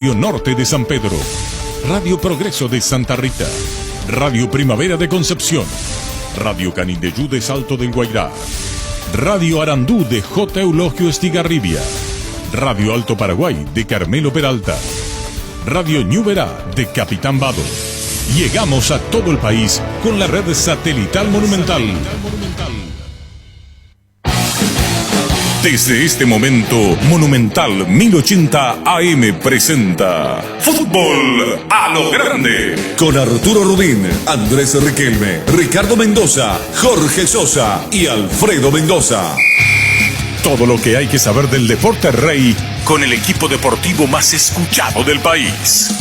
Radio Norte de San Pedro, Radio Progreso de Santa Rita, Radio Primavera de Concepción, Radio Canindeyú de Salto del Guairá, Radio Arandú de J. Eulogio Estigarribia, Radio Alto Paraguay de Carmelo Peralta, Radio Ñuberá de Capitán Vado. Llegamos a todo el país con la red satelital Monumental. Desde este momento, Monumental 1080 AM presenta Fútbol a lo Grande. Con Arturo Rubín, Andrés Riquelme, Ricardo Mendoza, Jorge Sosa y Alfredo Mendoza. Todo lo que hay que saber del deporte rey con el equipo deportivo más escuchado del país.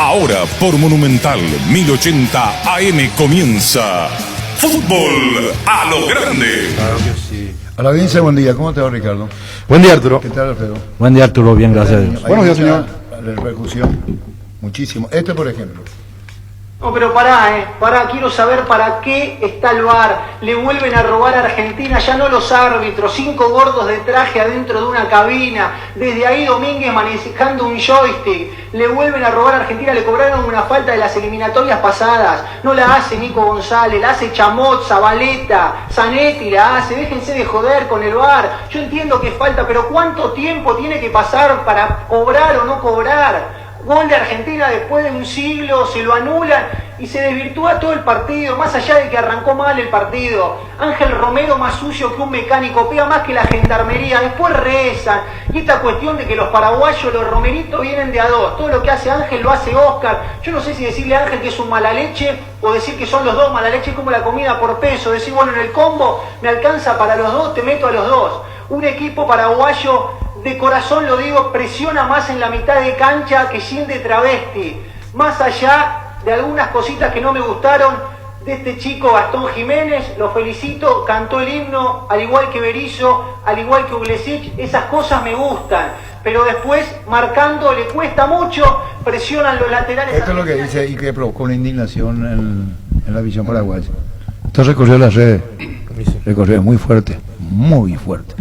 Ahora por Monumental 1080 AM comienza Fútbol a lo Grande. Claro que sí. A la audiencia, buen día. ¿Cómo te va, Ricardo? Buen día, Arturo. ¿Qué tal, Alfredo? Buen día, Arturo. Bien, gracias a Dios. Buenos días, señor. La repercusión, muchísimo. Este, por ejemplo. No, pero pará, quiero saber para qué está el VAR. Le vuelven a robar a Argentina, ya no los árbitros, 5 gordos de traje adentro de una cabina, desde ahí Domínguez manejando un joystick. Le vuelven a robar a Argentina, le cobraron una falta de las eliminatorias pasadas. No la hace Nico González, la hace Chamot, Zabaleta, Zanetti la hace. Déjense de joder con el VAR. Yo entiendo que falta, pero ¿cuánto tiempo tiene que pasar para cobrar o no cobrar? Gol de Argentina después de un siglo, se lo anulan y se desvirtúa todo el partido, más allá de que arrancó mal el partido. Ángel Romero más sucio que un mecánico, pega más que la gendarmería, después rezan. Y esta cuestión de que los paraguayos, los romeritos vienen de a dos, todo lo que hace Ángel lo hace Oscar. Yo no sé si decirle a Ángel que es un mala leche o decir que son los dos mala leche, como la comida por peso, decir bueno, en el combo me alcanza para los dos, te meto a los dos. Un equipo paraguayo, de corazón lo digo, presiona más en la mitad de cancha que Gil de travesti. Más allá de algunas cositas que no me gustaron de este chico Gastón Jiménez, lo felicito, cantó el himno, al igual que Berizzo, al igual que Uglesic, esas cosas me gustan. Pero después, marcando, le cuesta mucho, presionan los laterales. Esto es lo que dice y que provocó una indignación en la visión paraguaya. Esto recorrió las redes, recorrió muy fuerte, muy fuerte.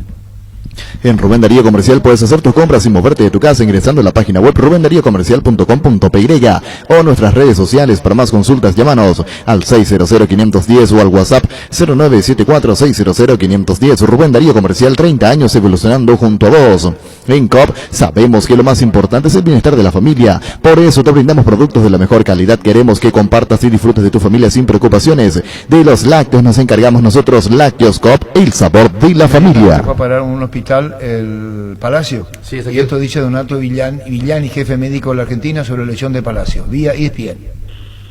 En Rubén Darío Comercial puedes hacer tus compras sin moverte de tu casa ingresando a la página web rubendariocomercial.com.py o nuestras redes sociales. Para más consultas llámanos al 600-510 o al WhatsApp 0974-600-510. Rubén Darío Comercial, 30 años evolucionando junto a vos. En COP sabemos que lo más importante es el bienestar de la familia, por eso te brindamos productos de la mejor calidad. Queremos que compartas y disfrutes de tu familia sin preocupaciones. De los lácteos nos encargamos nosotros. Lácteos COP, el sabor de la familia. Fue a parar un hospital, el Palacio, Sí, y esto dice Donato Villani, jefe médico de la Argentina, sobre lesión de Palacio, vía ESPN.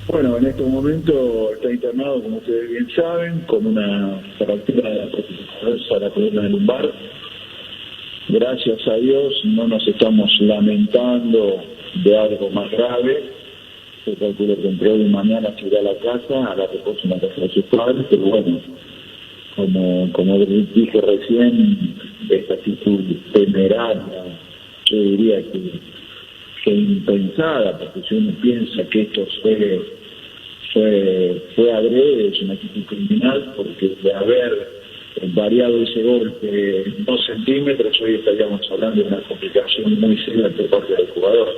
Bueno, en este momento está internado, como ustedes bien saben, con una fractura de la columna lumbar. Gracias a Dios no nos estamos lamentando de algo más grave. Se calcula que entre hoy y mañana se irá a la casa, a la reposo en la casa de sus padres, pero bueno, como dije recién, esta actitud temeraria, yo diría que impensada, porque si uno piensa que esto fue adrede, es una actitud criminal, porque de haber variado ese golpe en 2 centímetros, hoy estaríamos hablando de una complicación muy seria por parte del jugador.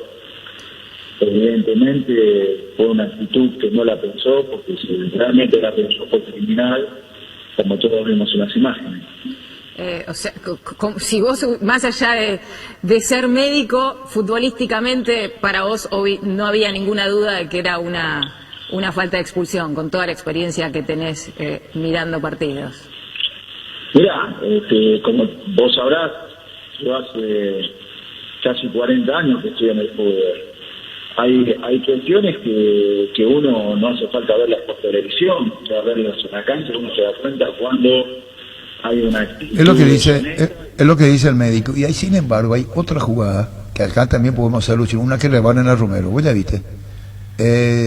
Evidentemente fue una actitud que no la pensó, porque si realmente la pensó fue criminal, como todos vemos en las imágenes. O sea, si vos, más allá de ser médico, futbolísticamente para vos no había ninguna duda de que era una falta de expulsión, con toda la experiencia que tenés mirando partidos. Mirá, como vos sabrás, yo hace casi 40 años que estoy en el fútbol. Hay cuestiones que uno no hace falta verlas por televisión, ya verlas en la cancha, uno se da cuenta cuando hay una actitud. Es lo que dice el médico. Y ahí, sin embargo, hay otra jugada que acá también podemos hacer, Lucho, una que le van a Romero. ¿Vos ya viste?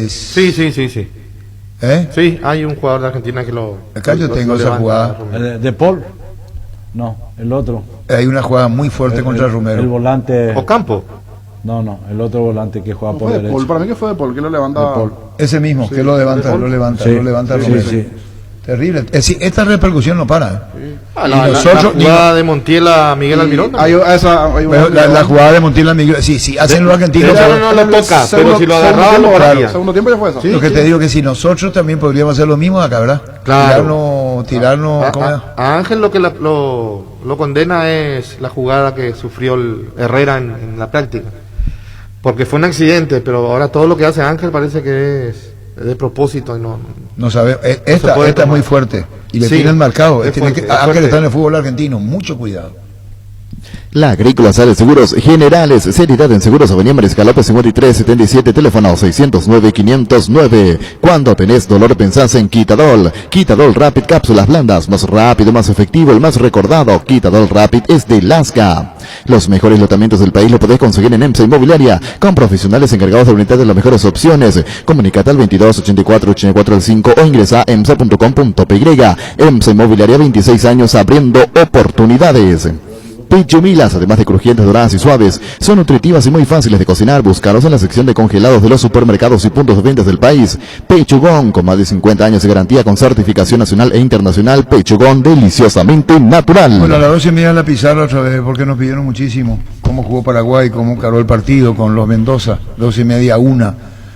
Sí. Sí, hay un jugador de Argentina que lo... Acá yo tengo esa jugada. ¿De Paul? No, el otro. Hay una jugada muy fuerte contra Romero. El volante... ¿Ocampo? No, el otro volante que juega por derecha. Para mí que fue de Paul, que lo levanta. Ese mismo, sí, que lo levanta sí, Romero. Sí. Terrible. Es decir, esta repercusión no para. La jugada de Montiel a Miguel Almirón. La jugada de Montiel a Miguel. Sí, hacen los argentinos. No lo toca, pero si lo agarraba, lo pararía. Segundo tiempo ya fue eso. Lo que te digo que si nosotros también podríamos hacer lo mismo acá, ¿verdad? Claro. Tirarnos. A Ángel lo que lo condena es la jugada que sufrió el Herrera en la práctica. Porque fue un accidente, pero ahora todo lo que hace Ángel parece que es de propósito y no sabe. Esta es muy fuerte y le tienen marcado. Ángel está en el fútbol argentino, mucho cuidado. La Agrícola Sales Seguros Generales, seriedad en seguros, Avenida Mariscal López 5377, teléfono 609-509. Cuando tenés dolor pensás en Quitadol. Quitadol Rapid, cápsulas blandas, más rápido, más efectivo, el más recordado. Quitadol Rapid es de Lasca. Los mejores lotamientos del país lo podés conseguir en EMSA Inmobiliaria, con profesionales encargados de brindar las mejores opciones. Comunicate al 2284-84-5 o ingresa a emsa.com.py. EMSA Inmobiliaria, 26 años abriendo oportunidades. Pechumilas, además de crujientes, doradas y suaves, son nutritivas y muy fáciles de cocinar. Búscalos en la sección de congelados de los supermercados y puntos de ventas del país. Pechugón, con más de 50 años de garantía con certificación nacional e internacional. Pechugón, deliciosamente natural. Bueno, a las 12:30 en la pizarra otra vez, porque nos pidieron muchísimo cómo jugó Paraguay, cómo encaró el partido con los Mendoza, 12:30 a 1,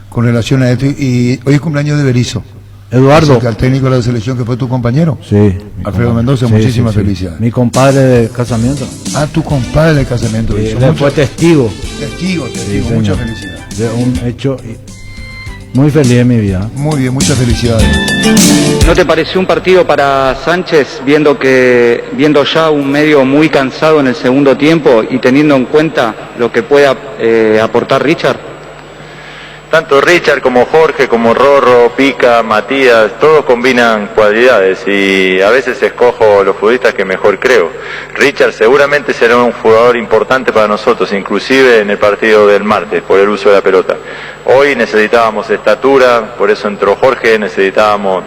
con relación a esto. Y hoy es cumpleaños de Berizzo. Eduardo. El técnico de la selección que fue tu compañero. Sí. Alfredo Mendoza, muchísimas felicidades. Mi compadre de casamiento. Tu compadre de casamiento. Sí, él fue testigo. Testigo, muchas felicidades. De un hecho muy feliz en mi vida. Muy bien, muchas felicidades. ¿No te pareció un partido para Sánchez viendo ya un medio muy cansado en el segundo tiempo y teniendo en cuenta lo que pueda aportar Richard? Tanto Richard como Jorge, como Rorro, Pica, Matías, todos combinan cualidades y a veces escojo los futbolistas que mejor creo. Richard seguramente será un jugador importante para nosotros, inclusive en el partido del martes, por el uso de la pelota. Hoy necesitábamos estatura, por eso entró Jorge, necesitábamos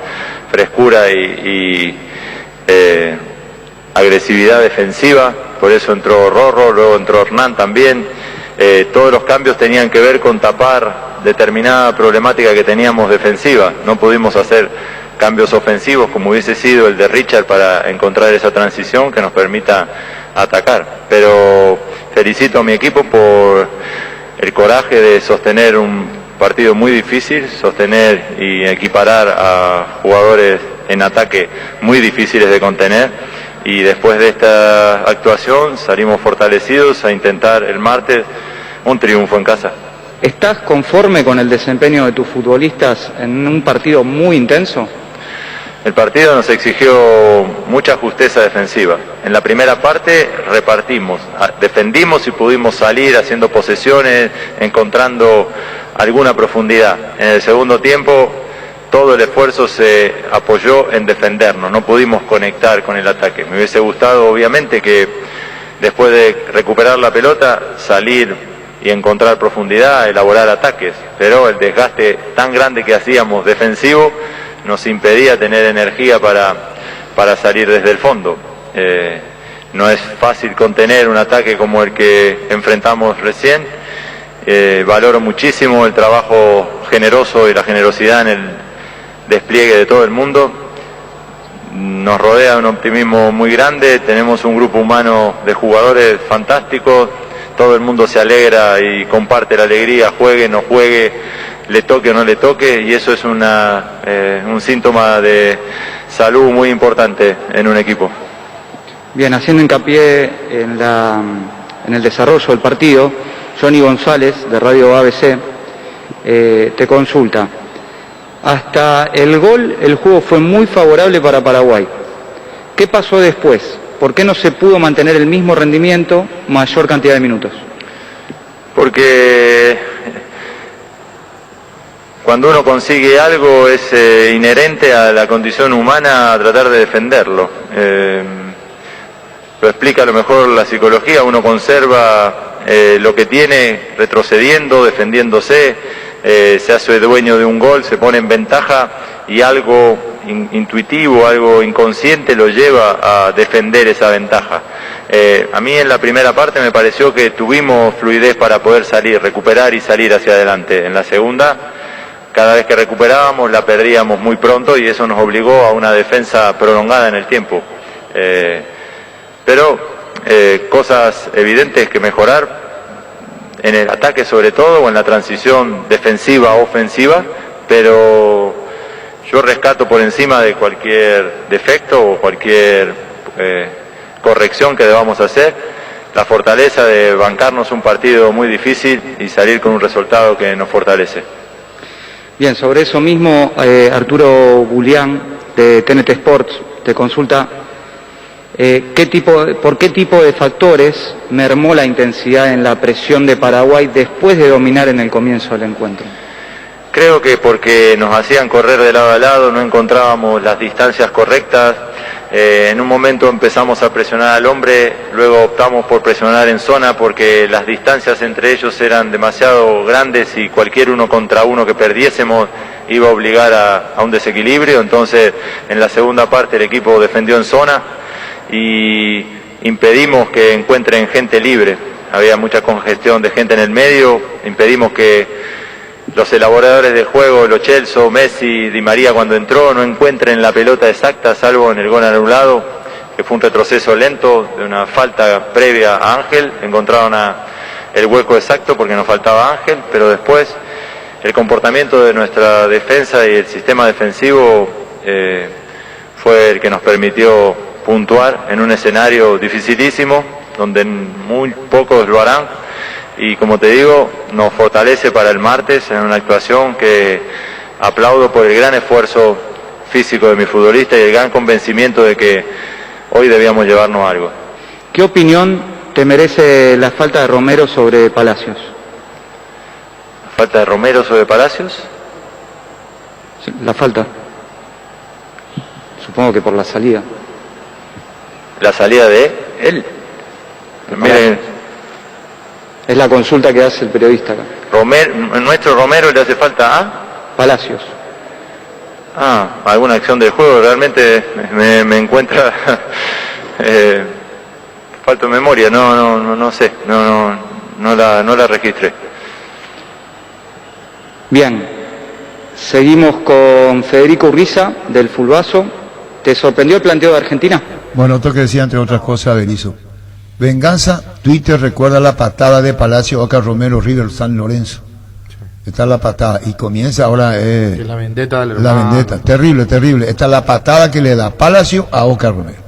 frescura y agresividad defensiva, por eso entró Rorro, luego entró Hernán también. Todos los cambios tenían que ver con tapar determinada problemática que teníamos defensiva. No pudimos hacer cambios ofensivos como hubiese sido el de Richard para encontrar esa transición que nos permita atacar. Pero felicito a mi equipo por el coraje de sostener un partido muy difícil, sostener y equiparar a jugadores en ataque muy difíciles de contener. Y después de esta actuación salimos fortalecidos a intentar el martes un triunfo en casa. ¿Estás conforme con el desempeño de tus futbolistas en un partido muy intenso? El partido nos exigió mucha justeza defensiva. En la primera parte repartimos, defendimos y pudimos salir haciendo posesiones, encontrando alguna profundidad. En el segundo tiempo todo el esfuerzo se apoyó en defendernos, no pudimos conectar con el ataque. Me hubiese gustado obviamente que después de recuperar la pelota salir y encontrar profundidad, elaborar ataques, pero el desgaste tan grande que hacíamos defensivo nos impedía tener energía para salir desde el fondo. No es fácil contener un ataque como el que enfrentamos recién. Valoro muchísimo el trabajo generoso y la generosidad en el despliegue de todo el mundo. Nos rodea un optimismo muy grande, tenemos un grupo humano de jugadores fantásticos, todo el mundo se alegra y comparte la alegría, juegue, no juegue, le toque o no le toque, y eso es un síntoma de salud muy importante en un equipo. Bien, haciendo hincapié en el desarrollo del partido, Johnny González, de Radio ABC, te consulta. Hasta el gol, el juego fue muy favorable para Paraguay. ¿Qué pasó después? ¿Por qué no se pudo mantener el mismo rendimiento, mayor cantidad de minutos? Porque cuando uno consigue algo es inherente a la condición humana a tratar de defenderlo. Lo explica a lo mejor la psicología, uno conserva lo que tiene retrocediendo, defendiéndose, se hace dueño de un gol, se pone en ventaja y algo intuitivo, algo inconsciente lo lleva a defender esa ventaja. A mí en la primera parte me pareció que tuvimos fluidez para poder salir, recuperar y salir hacia adelante. En la segunda cada vez que recuperábamos la perdíamos muy pronto y eso nos obligó a una defensa prolongada en el tiempo. Pero cosas evidentes que mejorar en el ataque sobre todo, o en la transición defensiva-ofensiva, pero yo rescato por encima de cualquier defecto o cualquier corrección que debamos hacer, la fortaleza de bancarnos un partido muy difícil y salir con un resultado que nos fortalece. Bien, sobre eso mismo, Arturo Bulián, de TNT Sports, te consulta, ¿por qué tipo de factores mermó la intensidad en la presión de Paraguay después de dominar en el comienzo del encuentro? Creo que porque nos hacían correr de lado a lado, no encontrábamos las distancias correctas. En un momento empezamos a presionar al hombre, luego optamos por presionar en zona porque las distancias entre ellos eran demasiado grandes y cualquier uno contra uno que perdiésemos iba a obligar a un desequilibrio. Entonces, en la segunda parte el equipo defendió en zona y impedimos que encuentren gente libre. Había mucha congestión de gente en el medio, impedimos que los elaboradores del juego, Lo Celso, Messi, Di María cuando entró, no encuentren la pelota exacta, salvo en el gol anulado, que fue un retroceso lento de una falta previa a Ángel. Encontraron el hueco exacto porque nos faltaba Ángel, pero después el comportamiento de nuestra defensa y el sistema defensivo fue el que nos permitió puntuar en un escenario dificilísimo, donde muy pocos lo harán. Y como te digo, nos fortalece para el martes en una actuación que aplaudo por el gran esfuerzo físico de mi futbolista y el gran convencimiento de que hoy debíamos llevarnos algo. ¿Qué opinión te merece la falta de Romero sobre Palacios? ¿La falta de Romero sobre Palacios? Sí, la falta. Supongo que por la salida. ¿La salida de él? Miren. Es la consulta que hace el periodista acá. ¿Nuestro Romero le hace falta a? Palacios. Alguna acción del juego. Realmente me encuentra falta de memoria. No sé. No la registré. Bien. Seguimos con Federico Urriza, del Fulbazo. ¿Te sorprendió el planteo de Argentina? Bueno, otro que decía, entre otras cosas, Berizzo. Venganza, Twitter recuerda la patada de Palacio Oca Romero River San Lorenzo. Esta es la patada y comienza ahora la vendetta del la vendetta, terrible. Esta es la patada que le da Palacio a Oca Romero.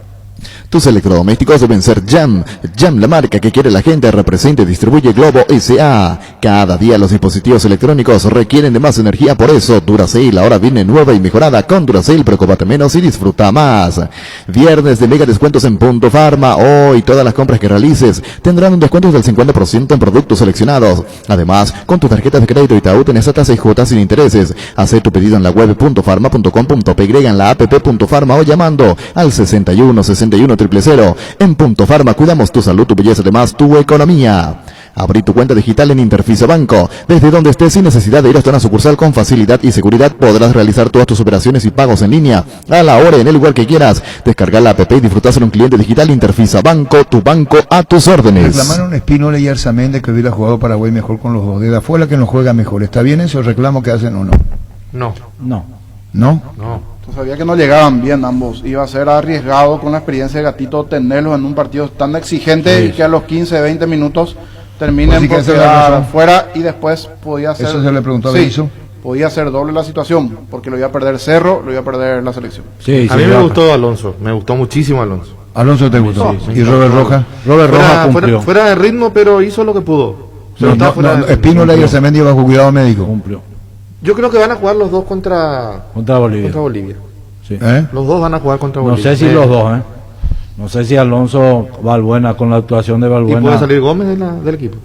Tus electrodomésticos deben ser Jam. Jam, la marca que quiere la gente, representa y distribuye Globo S.A. Cada día los dispositivos electrónicos requieren de más energía, por eso Duracell ahora viene nueva y mejorada con Duracell. Preocúpate menos y disfruta más. Viernes de mega descuentos en Punto Farma. Hoy todas las compras que realices tendrán un descuento del 50% en productos seleccionados. Además, con tus tarjetas de crédito Itaú tenés hasta 6 cuotas sin intereses. Haz tu pedido en la web .farma.com.py, en la app Punto Farma o llamando al 61 61 000. En Punto Farma cuidamos tu salud, tu belleza, además tu economía. Abrí tu cuenta digital en Interfisa Banco. Desde donde estés, sin necesidad de ir hasta una sucursal, con facilidad y seguridad podrás realizar todas tus operaciones y pagos en línea, a la hora y en el lugar que quieras. Descargar la app y disfrutar de un cliente digital. Interfisa Banco, tu banco a tus órdenes. Reclamaron Espínola y Arzamendi que hubiera jugado Paraguay mejor con los dos. De afuera que nos juega mejor. ¿Está bien ese reclamo que hacen o no? No. Sabía que no llegaban bien ambos. Iba a ser arriesgado con la experiencia de Gatito tenerlos en un partido tan exigente y que a los 15, 20 minutos terminen por quedar fuera, y después podía ser... Eso se le preguntó a Berizzo. Podía ser doble la situación, porque lo iba a perder Cerro, lo iba a perder la selección. A mí me gustó Alonso, me gustó muchísimo Alonso. ¿Alonso te gustó? ¿Y Robert Rojas? Robert Rojas cumplió. Fuera de ritmo, pero hizo lo que pudo. Espínola y Arzamendi bajo cuidado médico. Cumplió. Yo creo que van a jugar los dos contra Bolivia. Sí. Los dos van a jugar contra Bolivia. No sé si los dos, No sé si Alonso Valbuena, con la actuación de Valbuena. ¿Y puede salir Gómez del equipo?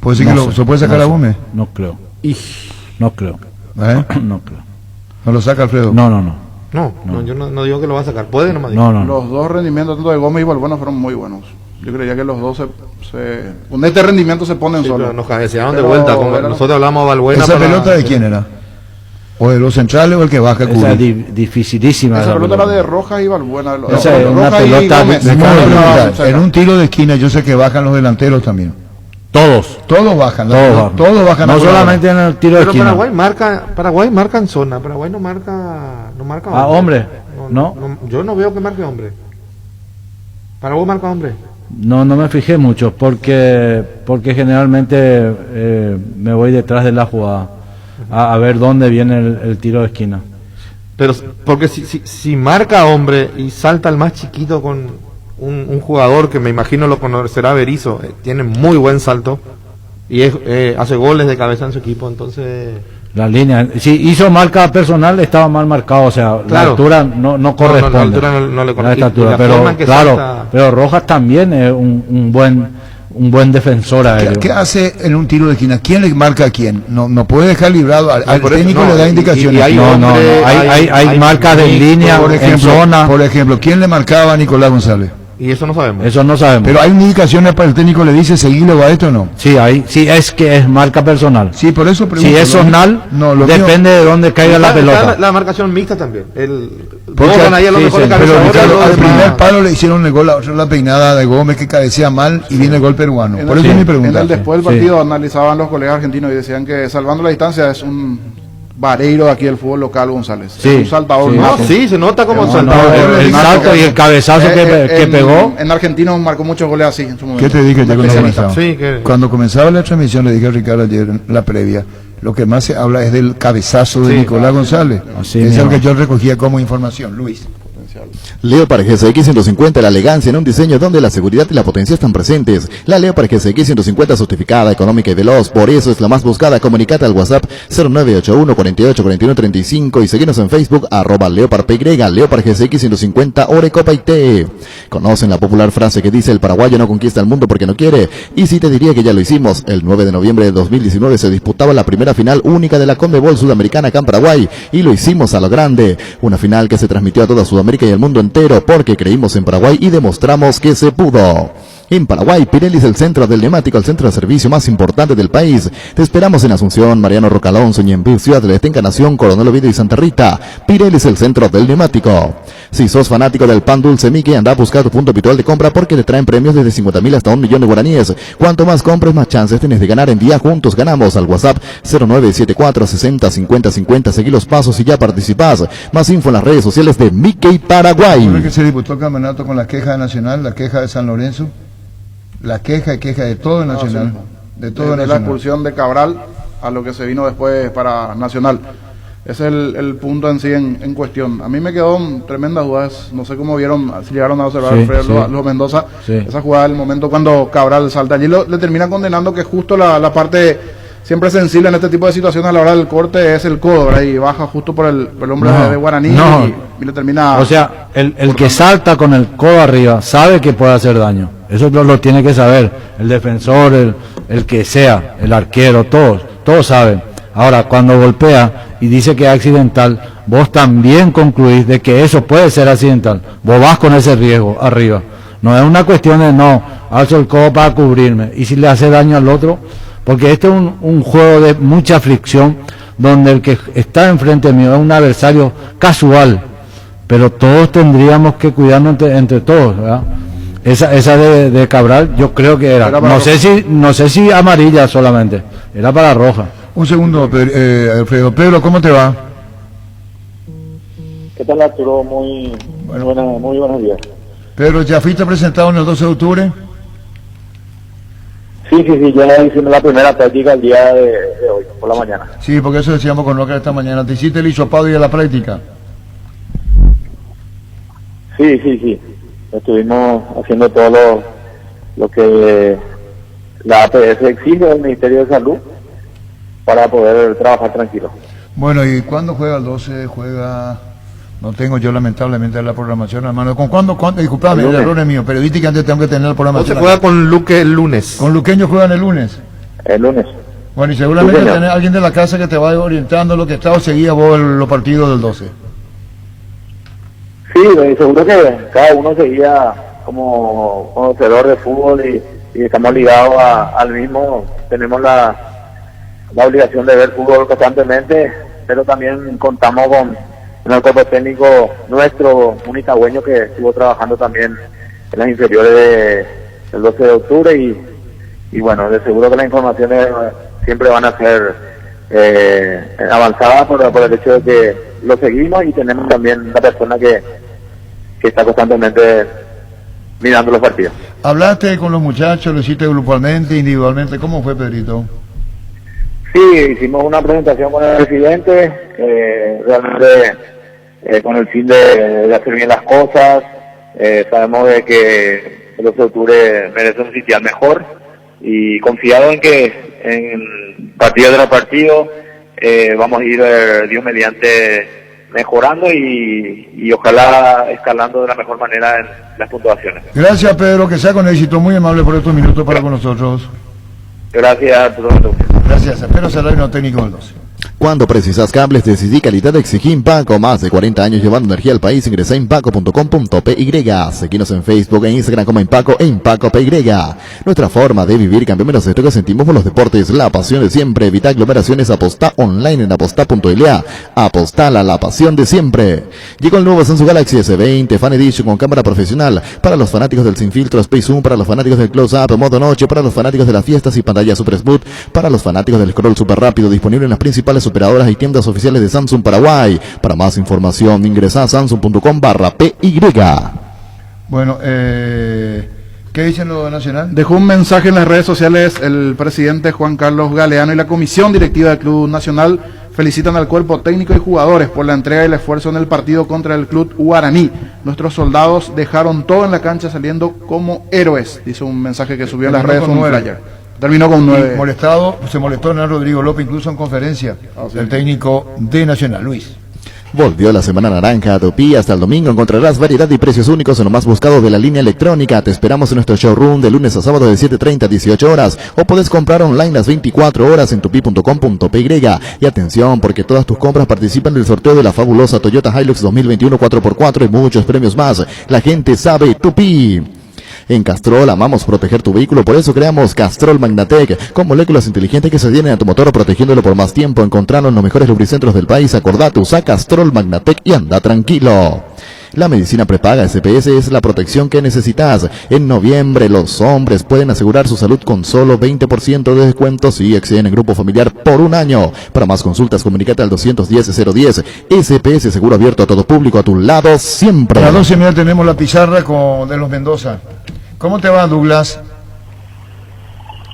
¿Puede ser que se puede sacar a Gómez? No creo. No creo. No creo. ¿No lo saca Alfredo? No, yo no digo que lo va a sacar. ¿Puede? No. Los dos rendimientos, tanto de Gómez y Valbuena, fueron muy buenos. Yo creía que los dos con este rendimiento se ponen solos. Nos cabecearon de vuelta. Como nosotros hablamos de Valbuena. ¿Esa pelota de quién era? ¿O de los centrales o el que baja el culo? Esa es dificilísima. Esa pelota era de Rojas y Valbuena. Esa es una pelota en un tiro de esquina yo sé que bajan los delanteros también. Todos bajan. Todos bajan. No solamente en el tiro de esquina. Paraguay marca en zona. Paraguay no marca hombre. No, yo no veo que marque hombre. Paraguay marca hombre. No me fijé mucho porque generalmente me voy detrás de la jugada a ver dónde viene el tiro de esquina. Pero porque si marca hombre y salta el más chiquito con un jugador que me imagino lo conocerá Berizzo, tiene muy buen salto y hace goles de cabeza en su equipo, entonces la línea, si hizo marca personal estaba mal marcado, o sea, claro, la altura no corresponde. La altura no le corresponde. Pero claro, pero Rojas también es un buen defensor aéreo. ¿Qué hace en un tiro de esquina? ¿Quién le marca a quién? No puede dejar librado, al técnico le da indicaciones. Hay marcas de línea, en zona. Por ejemplo, ¿quién le marcaba a Nicolás González? Y eso no sabemos. Pero hay indicaciones para el técnico, le dice seguirlo a esto o no. Sí, es que es marca personal. Sí, por eso pregunto. Si es zonal, depende de dónde caiga la pelota. La marcación mixta también. El primer palo le hicieron el gol, a otro la peinada de Gómez que cabecea mal y viene el gol peruano. Por eso es mi pregunta. Después del partido analizaban los colegas argentinos y decían que salvando la distancia es un vareiro aquí del fútbol local González. Sí, es un saltador. Se nota como saltador. El salto y el cabezazo que pegó. En Argentina marcó muchos goles así en su momento. ¿Qué te dije ya cuando comenzaba? Cuando comenzaba la transmisión, le dije a Ricardo ayer en la previa, lo que más se habla es del cabezazo de Nicolás González. Es el que yo recogía como información. Luis. Leopard GSX 150, la elegancia en un diseño donde la seguridad y la potencia están presentes. La Leopard GSX 150 certificada, económica y veloz, por eso es la más buscada. Comunicate al WhatsApp 0981 48 41 35 y seguinos en Facebook @LeopardPY, Leopard GSX 150 Orecopa IT. Conocen la popular frase que dice: el paraguayo no conquista el mundo porque no quiere. Y si te diría que ya lo hicimos. El 9 de noviembre de 2019 se disputaba la primera final única de la Conmebol Sudamericana acá en Paraguay y lo hicimos a lo grande. Una final que se transmitió a toda Sudamérica y el mundo entero porque creímos en Paraguay y demostramos que se pudo. En Paraguay, Pirelli es el centro del neumático, el centro de servicio más importante del país. Te esperamos en Asunción, Mariano Roca Alonso, Ñemby, Ciudad del Este, Encarnación, Coronel Oviedo y Santa Rita. Pirelli es el centro del neumático. Si sos fanático del pan dulce Mickey, anda a buscar tu punto habitual de compra porque te traen premios desde 50.000 hasta 1 millón de guaraníes. Cuanto más compres, más chances tienes de ganar. En día juntos ganamos. Al WhatsApp 0974 60 50 50. Seguí los pasos y ya participás. Más info en las redes sociales de Mickey Paraguay. ¿Por qué se disputó el campeonato con la queja de Nacional, la queja de San Lorenzo? La queja de todo Nacional. De todo Nacional. La expulsión de Cabral a lo que se vino después para Nacional. Ese es el punto en sí en cuestión. A mí me quedó tremendas dudas. No sé cómo vieron, si llegaron a observar los Mendoza. Esa jugada, el momento cuando Cabral salta allí, le termina condenando que justo la parte siempre sensible en este tipo de situaciones a la hora del corte es el codo, ¿verdad? Y baja justo por el hombre de Guaraní y le termina. O sea, el que salta con el codo arriba sabe que puede hacer daño. Eso lo tiene que saber el defensor, el que sea, el arquero, todos saben. Ahora, cuando golpea y dice que es accidental, vos también concluís de que eso puede ser accidental. Vos vas con ese riesgo arriba. No es una cuestión de alzo el codo para cubrirme. Y si le hace daño al otro, porque este es un juego de mucha fricción, donde el que está enfrente mío es un adversario casual, pero todos tendríamos que cuidarnos entre todos, ¿verdad? Esa de Cabral, yo creo que era, no sé si amarilla solamente, era para roja. Un segundo, Alfredo. Pedro, ¿cómo te va? ¿Qué tal, Arturo? Muy buenos días. Pedro, ¿ya fuiste presentado en el 12 de octubre? Sí, ya hicimos la primera práctica el día de hoy, por la mañana. Sí, porque eso decíamos con Roca esta mañana. ¿Te hiciste el hisopado y a la práctica? Sí. Estuvimos haciendo todo lo que la APS exige del Ministerio de Salud para poder trabajar tranquilo. Bueno, ¿y cuándo juega el 12? No tengo yo lamentablemente la programación, hermano. ¿Con cuándo? Disculpame, el error es mío. Periodísticamente tengo que tener la programación. ¿O se juega con Luque el lunes? ¿Con Luqueño juegan el lunes? El lunes. Bueno, y seguramente tenés alguien de la casa que te va orientando lo que está o seguía vos los partidos del 12. Sí, seguro que cada uno seguía como conocedor de fútbol y estamos ligados al mismo. Tenemos la obligación de ver fútbol constantemente, pero también contamos con el cuerpo técnico nuestro, un itagüeño que estuvo trabajando también en las inferiores del 12 de octubre y bueno, de seguro que las informaciones siempre van a ser avanzadas por el hecho de que lo seguimos y tenemos también una persona que está constantemente mirando los partidos. ¿Hablaste con los muchachos, lo hiciste grupalmente, individualmente? ¿Cómo fue, Pedrito? Sí, hicimos una presentación con el presidente, realmente con el fin de hacer bien las cosas. Sabemos de que el 12 de octubre merece un sitial mejor y confiado en que en partido tras partido vamos a ir, Dios mediante, mejorando y ojalá escalando de la mejor manera en las puntuaciones. Gracias, Pedro, que sea con éxito. Muy amable por estos minutos para con nosotros. Gracias. Gracias a Pedro Salarino, técnico del 12. Cuando precisas cables, decidí calidad, exigí Impaco. Más de 40 años llevando energía al país. Ingresa a impaco.com.py. Seguinos en Facebook e Instagram como Impaco e ImpacoPY. Nuestra forma de vivir cambió, menos esto que sentimos por los deportes. La pasión de siempre. Evita aglomeraciones. Apostá online en apostá.la. Apostala, la pasión de siempre. Llegó el nuevo Samsung Galaxy S20 Fan Edition con cámara profesional. Para los fanáticos del sin filtro Space Zoom. Para los fanáticos del close up modo noche. Para los fanáticos de las fiestas y pantalla super smooth. Para los fanáticos del scroll super rápido. Disponible en las principales operadoras y tiendas oficiales de Samsung Paraguay. Para más información ingresa a samsung.com/PY. Bueno, ¿qué dicen lo nacional? Dejó un mensaje en las redes sociales el presidente Juan Carlos Galeano y la comisión directiva del Club Nacional felicitan al cuerpo técnico y jugadores por la entrega y el esfuerzo en el partido contra el Club Guaraní. Nuestros soldados dejaron todo en la cancha saliendo como héroes, dice un mensaje que subió en las redes con un flyer. Terminó con 9. Se molestó Hernán Rodrigo López incluso en conferencia, el técnico de Nacional. Luis. Volvió la Semana Naranja a Tupí. Hasta el domingo encontrarás variedad y precios únicos en lo más buscado de la línea electrónica. Te esperamos en nuestro showroom de lunes a sábado de 7:30 a 18 horas. O puedes comprar online las 24 horas en tupi.com.py. Y atención, porque todas tus compras participan del sorteo de la fabulosa Toyota Hilux 2021 4x4 y muchos premios más. La gente sabe Tupí. En Castrol amamos proteger tu vehículo, por eso creamos Castrol Magnatec, con moléculas inteligentes que se adhieren a tu motor protegiéndolo por más tiempo. Encontrarlo en los mejores lubricentros del país. Acordate, usa Castrol Magnatec y anda tranquilo. La medicina prepaga SPS es la protección que necesitas. En noviembre los hombres pueden asegurar su salud con solo 20% de descuento si exceden en grupo familiar por un año. Para más consultas, comunícate al 210-010. SPS, seguro abierto a todo público, a tu lado siempre. A las 12:30 tenemos la pizarra de los Mendoza. ¿Cómo te va, Douglas?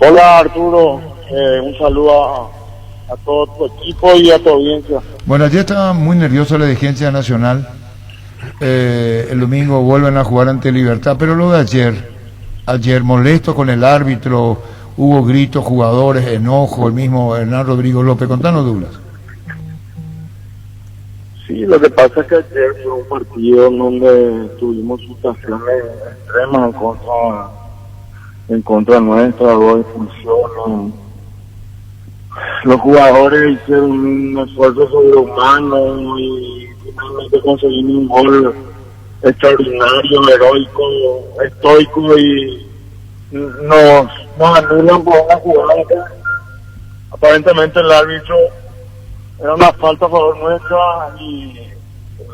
Hola, Arturo. Un saludo a todo tu equipo y a tu audiencia. Bueno, ayer estaba muy nervioso la dirigencia nacional. El domingo vuelven a jugar ante Libertad, pero lo de ayer molesto con el árbitro, hubo gritos, jugadores, enojo, el mismo Hernán Rodrigo López. Contanos, Douglas. Sí, lo que pasa es que ayer fue un partido en donde tuvimos situaciones extremas en contra nuestra, 2 expulsiones. Los jugadores hicieron un esfuerzo sobrehumano y finalmente conseguimos un gol extraordinario, heroico, estoico, y nos anulan por una jugada que aparentemente el árbitro era una falta a favor nuestra y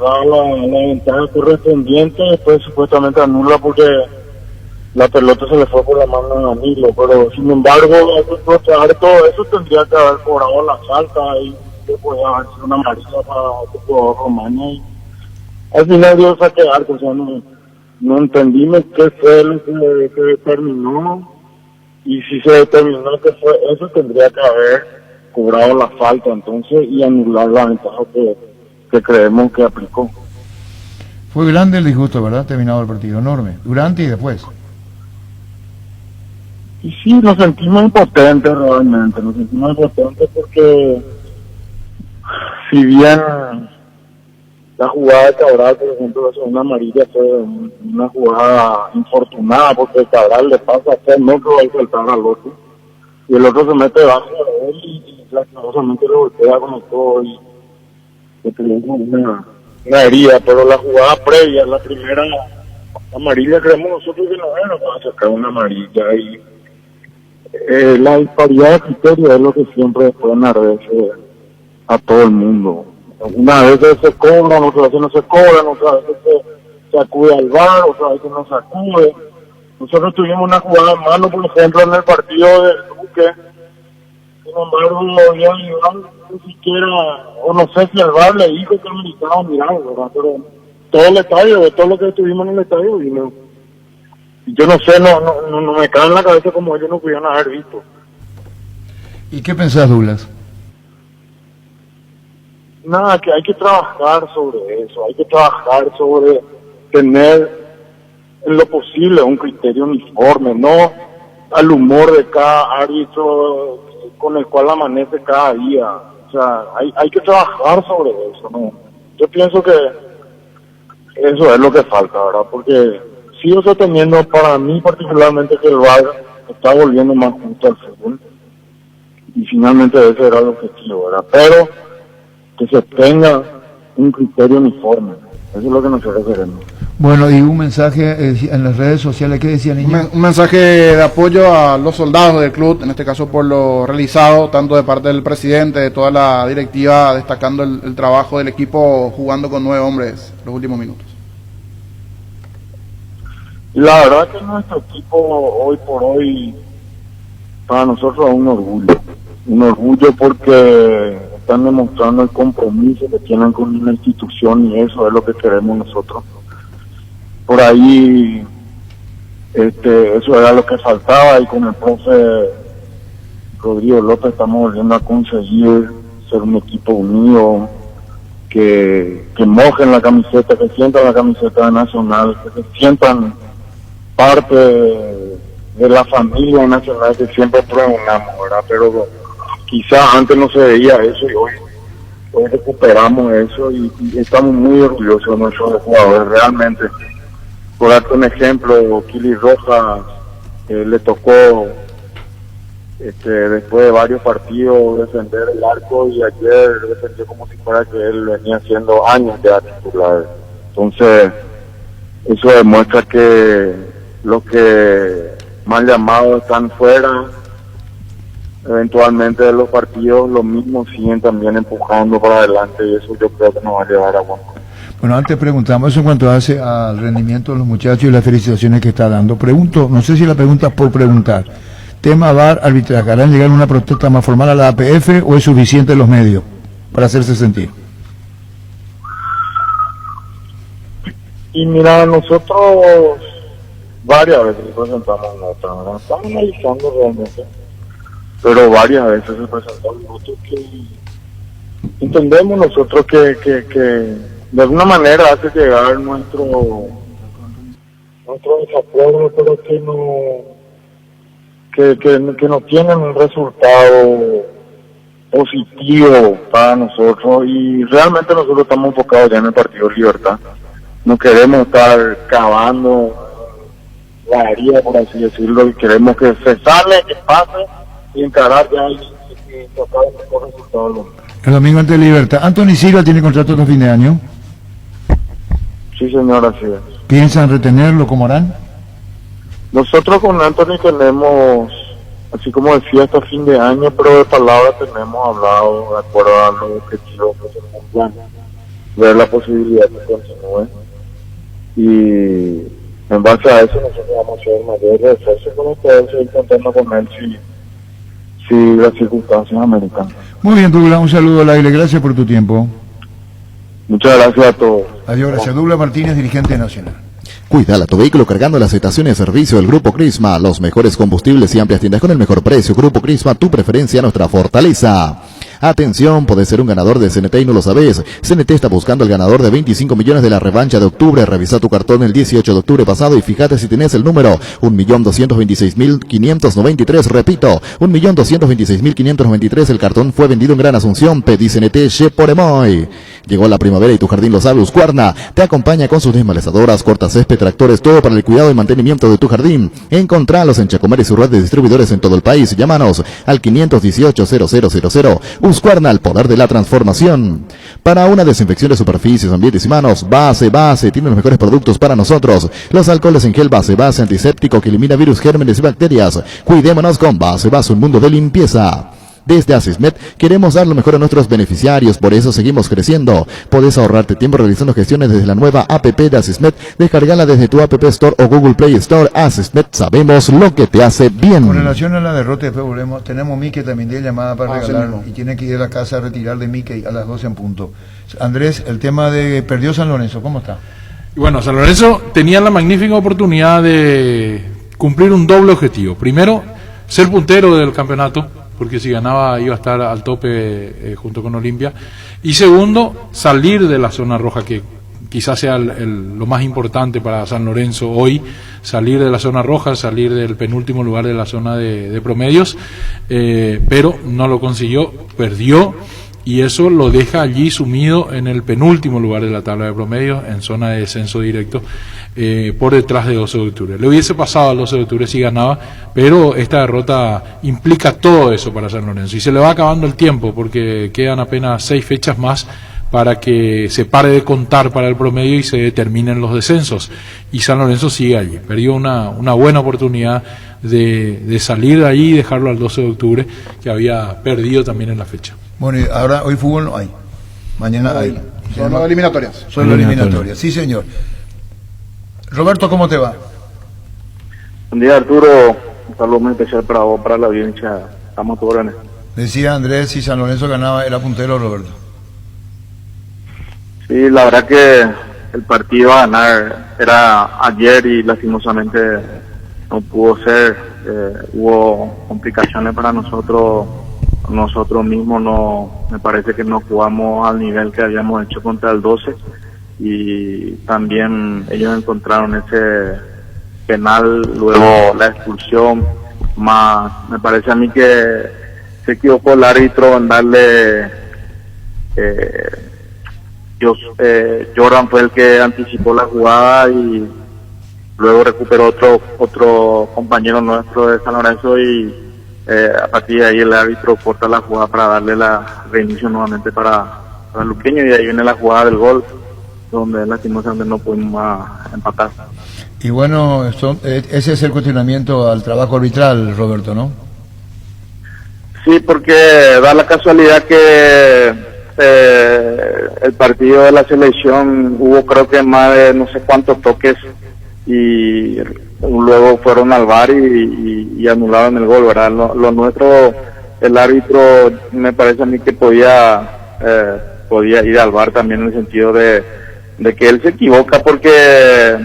da la ventaja correspondiente. Después supuestamente anula porque la pelota se le fue por la mano a Danilo, pero sin embargo, todo eso tendría que haber cobrado la falta y podía haber sido una amarilla para el jugador romano. Y al final dio saque de arco, o sea, no entendimos qué fue lo que se determinó, y si se determinó que fue eso, tendría que haber cobrado la falta entonces y anular la ventaja que creemos que aplicó. Fue grande el disgusto, ¿verdad? Terminado el partido, enorme, durante y después. Y sí, nos sentimos impotentes realmente, porque si bien la jugada de Cabral, por ejemplo, la segunda amarilla fue una jugada infortunada, porque Cabral le pasa a hacer, no que va a saltar al otro, y el otro se mete debajo de él y lastimosamente lo golpea con todo y le tenemos una herida. Pero la jugada previa, la primera amarilla, creemos nosotros que no era para sacar una amarilla, y la disparidad de criterio es lo que siempre después enardece a todo el mundo. Una vez se cobran, otras veces no se cobran, otras veces se acude al VAR, otras veces no se acude, Nosotros tuvimos una jugada en mano, por ejemplo, en el partido de Duque. Sin embargo, ni siquiera, o no sé si el VAR le dijo que el estaba mirando, ¿verdad? Pero todo el estadio, de todo lo que estuvimos en el estadio, y no, yo no sé, no me cae en la cabeza como ellos no pudieron haber visto. ¿Y qué pensás, Douglas? Nada, que hay que trabajar sobre eso, hay que trabajar sobre tener en lo posible un criterio uniforme, no al humor de cada árbitro con el cual amanece cada día. O sea, hay que trabajar sobre eso, ¿no? Yo pienso que eso es lo que falta, ¿verdad? Porque sigo sosteniendo, para mí particularmente, que el VAR está volviendo más justo al fútbol, y finalmente ese era el objetivo, ¿verdad? Pero que se tenga un criterio uniforme, eso es lo que nosotros queremos. Bueno, y un mensaje en las redes sociales, ¿qué decía, niño? Un mensaje de apoyo a los soldados del club, en este caso por lo realizado, tanto de parte del presidente, de toda la directiva, destacando el trabajo del equipo jugando con 9 hombres los últimos minutos. La verdad que nuestro equipo hoy por hoy, para nosotros es un orgullo porque están demostrando el compromiso que tienen con una institución, y eso es lo que queremos nosotros. Por ahí, eso era lo que faltaba, y con el profe Rodrigo López estamos volviendo a conseguir ser un equipo unido, que mojen la camiseta, que sientan la camiseta nacional, que se sientan parte de la familia nacional que siempre pregonamos, ¿verdad? Pero quizás antes no se veía eso, y hoy recuperamos eso, y estamos muy orgullosos de nuestros jugadores, realmente. Por darte un ejemplo, Kili Rojas le tocó después de varios partidos defender el arco, y ayer defendió como si fuera que él venía haciendo años ya titular. Entonces eso demuestra que los que más llamados están fuera eventualmente de los partidos, los mismos siguen también empujando para adelante, y eso yo creo que nos va a llevar a buen. Bueno, antes preguntamos eso en cuanto hace al rendimiento de los muchachos y las felicitaciones que está dando. Pregunto, no sé si la pregunta es por preguntar. Tema VAR, arbitraje, ¿harán llegar una protesta más formal a la APF o es suficiente los medios para hacerse sentir? Y mira, nosotros varias veces presentamos notas, ¿verdad? Estamos analizando realmente, pero varias veces se presentaron notas que entendemos nosotros que de alguna manera hace llegar nuestro desacuerdo, pero que no tienen un resultado positivo para nosotros, y realmente nosotros estamos enfocados ya en el partido Libertad. No queremos estar cavando la herida, por así decirlo, y queremos que se sale, que pase, y encarar ya y tocar el mejor resultado. El domingo ante Libertad. Anthony Silva tiene contrato hasta fin de año. Sí, señor, así es. ¿Piensan retenerlo? ¿Cómo harán? Nosotros con Anthony tenemos, así como decía, hasta fin de año, pero de palabra tenemos hablado de acuerdo a los objetivos que se cumplan, ver la posibilidad de que continúe, y en base a eso nosotros vamos a hacer mayor esfuerzo con ustedes, seguir contando con él si las circunstancias americanas. Muy bien, Douglas, un saludo al aire, gracias por tu tiempo. Muchas gracias a todos. Adiós, gracias. Douglas Martínez, dirigente nacional. Cuida tu vehículo cargando las estaciones de servicio del Grupo Crisma. Los mejores combustibles y amplias tiendas con el mejor precio. Grupo Crisma, tu preferencia, nuestra fortaleza. Atención, podés ser un ganador de CNT y no lo sabés. CNT está buscando el ganador de 25 millones de la revancha de octubre. Revisa tu cartón el 18 de octubre pasado y fíjate si tenés el número 1.226.593. Repito, 1.226.593. El cartón fue vendido en Gran Asunción. Pedí CNT Che por Emoy. Llegó la primavera y tu jardín lo sabe. Husqvarna te acompaña con sus desmalezadoras, corta césped, tractores, todo para el cuidado y mantenimiento de tu jardín. Encontralos en Chacomer y su red de distribuidores en todo el país. Llámanos al 518-0000. Husqvarna, el poder de la transformación. Para una desinfección de superficies, ambientes y manos, Base, tiene los mejores productos para nosotros. Los alcoholes en gel Base, antiséptico que elimina virus, gérmenes y bacterias. Cuidémonos con Base, un mundo de limpieza. Desde Asismed queremos dar lo mejor a nuestros beneficiarios, por eso seguimos creciendo. Podés ahorrarte tiempo realizando gestiones desde la nueva app de Asismed. Descargala desde tu App Store o Google Play Store. Asismed, sabemos lo que te hace bien. Con relación a la derrota, después volvemos. Tenemos Mickey también de llamada para regalar y tiene que ir a la casa a retirar de Mickey a las 12 en punto. Andrés, el tema de perdió San Lorenzo, ¿cómo está? Y bueno, San Lorenzo tenía la magnífica oportunidad de cumplir un doble objetivo. Primero, ser puntero del campeonato, porque si ganaba iba a estar al tope junto con Olimpia. Y segundo, salir de la zona roja, que quizás sea lo más importante para San Lorenzo hoy, salir de la zona roja, salir del penúltimo lugar de la zona de promedios, pero no lo consiguió, perdió, y eso lo deja allí sumido en el penúltimo lugar de la tabla de promedios, en zona de descenso directo, por detrás de 12 de octubre. Le hubiese pasado al 12 de octubre si ganaba, pero esta derrota implica todo eso para San Lorenzo, y se le va acabando el tiempo, porque quedan apenas 6 fechas más para que se pare de contar para el promedio y se determinen los descensos, y San Lorenzo sigue allí. Perdió una buena oportunidad de salir de allí y dejarlo al 12 de octubre, que había perdido también en la fecha. Bueno, y ahora hoy fútbol no hay, mañana hay. Son eliminatorias. Son eliminatorias, sí señor. Roberto, ¿cómo te va? Buen día, Arturo. Un saludo muy especial para vos, para la audiencia. Estamos todos en. Decía Andrés, si San Lorenzo ganaba era puntero, Roberto. Sí, la verdad que el partido a ganar era ayer y lastimosamente no pudo ser. Hubo complicaciones para nosotros mismos. No, me parece que no jugamos al nivel que habíamos hecho contra el 12, y también ellos encontraron ese penal, luego la expulsión, más me parece a mí que se equivocó el árbitro en darle Jordan fue el que anticipó la jugada y luego recuperó otro compañero nuestro de San Lorenzo, y a partir de ahí el árbitro corta la jugada para darle la reinicio nuevamente para Luqueño, y de ahí viene la jugada del gol, donde lastimosamente no pudimos empatar. Y bueno, ese es el cuestionamiento al trabajo arbitral, Roberto, ¿no? Sí, porque da la casualidad que el partido de la selección hubo creo que más de no sé cuántos toques, y luego fueron al VAR y anularon el gol, ¿verdad? Lo nuestro, el árbitro me parece a mí que podía ir al VAR también, en el sentido de que él se equivoca, porque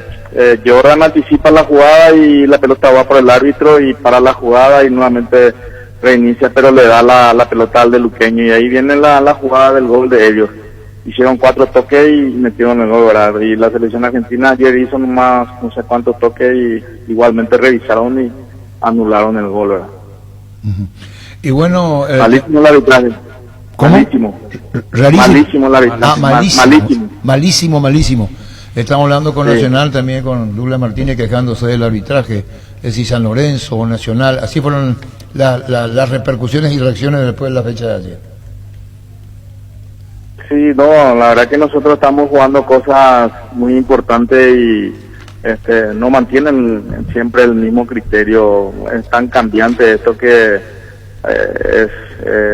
Jordan anticipa la jugada y la pelota va por el árbitro y para la jugada y nuevamente reinicia, pero le da la pelota al de Luqueño, y ahí viene la jugada del gol de ellos. Hicieron 4 toques y metieron el gol, ¿verdad? Y la selección argentina ayer hizo nomás no sé cuántos toques y igualmente revisaron y anularon el gol, ¿verdad? Y bueno... malísimo el arbitraje. ¿Cómo? Malísimo. Rarísimo. Malísimo el arbitraje. Malísimo. Estamos hablando con sí. Nacional también, con Douglas Martínez quejándose del arbitraje, es decir, San Lorenzo o Nacional. Así fueron las repercusiones y reacciones después de la fecha de ayer. Sí, no, la verdad que nosotros estamos jugando cosas muy importantes y no mantienen siempre el mismo criterio. Es tan cambiante esto que